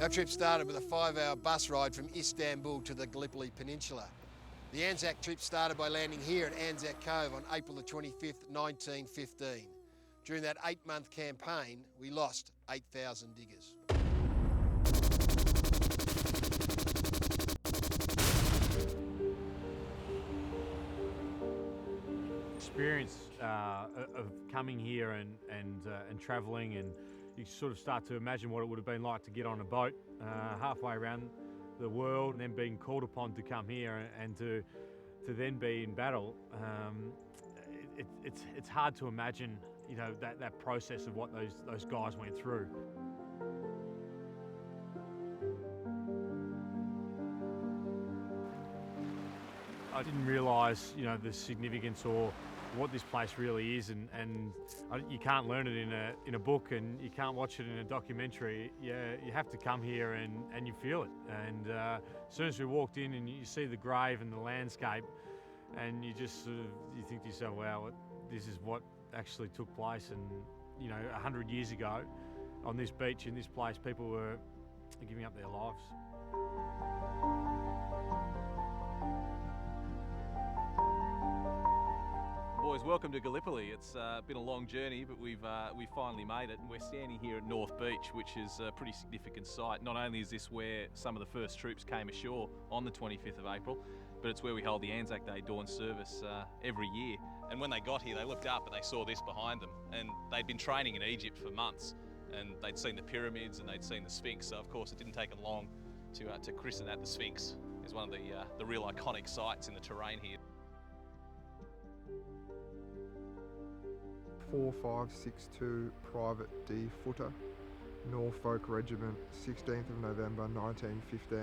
Our trip started with a 5-hour bus ride from Istanbul to the Gallipoli Peninsula. The Anzac trip started by landing here at Anzac Cove on April the 25th, 1915. During that 8-month campaign, we lost 8,000 diggers. Experience of coming here and travelling, and you sort of start to imagine what it would have been like to get on a boat halfway around the world, and then being called upon to come here and to then be in battle. It's hard to imagine, you know, that process of what those guys went through. I didn't realise, you know, the significance or what this place really is, and you can't learn it in a book, and you can't watch it in a documentary. You have to come here and you feel it. And as soon as we walked in and you see the grave and the landscape, and you just sort of, you think to yourself, wow, this is what actually took place. And you know, 100 years ago on this beach in this place, people were giving up their lives. Boys, welcome to Gallipoli. It's been a long journey, but we've finally made it, and we're standing here at North Beach, which is a pretty significant site. Not only is this where some of the first troops came ashore on the 25th of April, but it's where we hold the Anzac Day dawn service every year. And when they got here, they looked up and they saw this behind them, and they'd been training in Egypt for months, and they'd seen the pyramids and they'd seen the Sphinx. So of course it didn't take them long to christen that the Sphinx. It's one of the real iconic sites in the terrain here. 4562 Private D Footer, Norfolk Regiment, 16th of November 1915,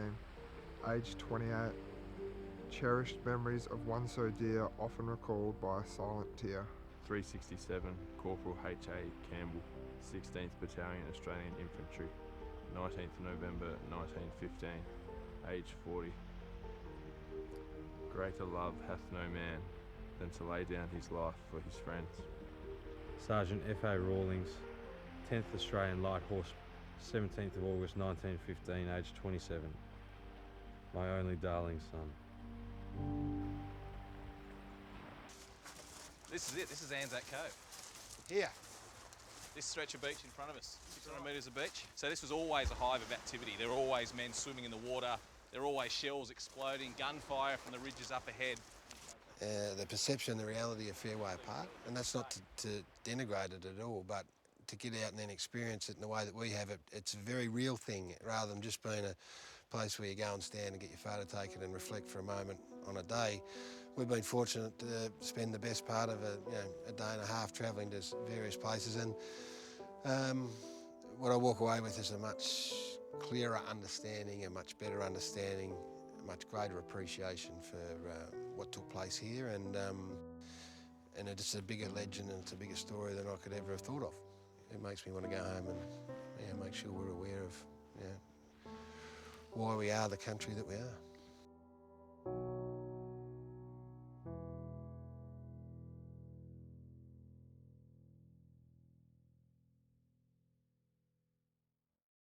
aged 28. Cherished memories of one so dear, often recalled by a silent tear. 367 Corporal H.A. Campbell, 16th Battalion Australian Infantry, 19th November 1915, aged 40. Greater love hath no man than to lay down his life for his friends. Sergeant F.A. Rawlings, 10th Australian Light Horse, 17th of August 1915, aged 27. My only darling son. This is it, this is Anzac Cove. Here. This stretch of beach in front of us, 600 metres of beach. So this was always a hive of activity. There were always men swimming in the water, there were always shells exploding, gunfire from the ridges up ahead. The perception and the reality are a fair way apart, and that's not to denigrate it at all, but to get out and then experience it in the way that we have it, it's a very real thing, rather than just being a place where you go and stand and get your photo taken and reflect for a moment on a day. We've been fortunate to spend the best part of a day and a half travelling to various places, and what I walk away with is a much clearer understanding, a much better understanding, a much greater appreciation for what took place here, and it's a bigger legend and it's a bigger story than I could ever have thought of. It makes me want to go home and make sure we're aware of why we are the country that we are.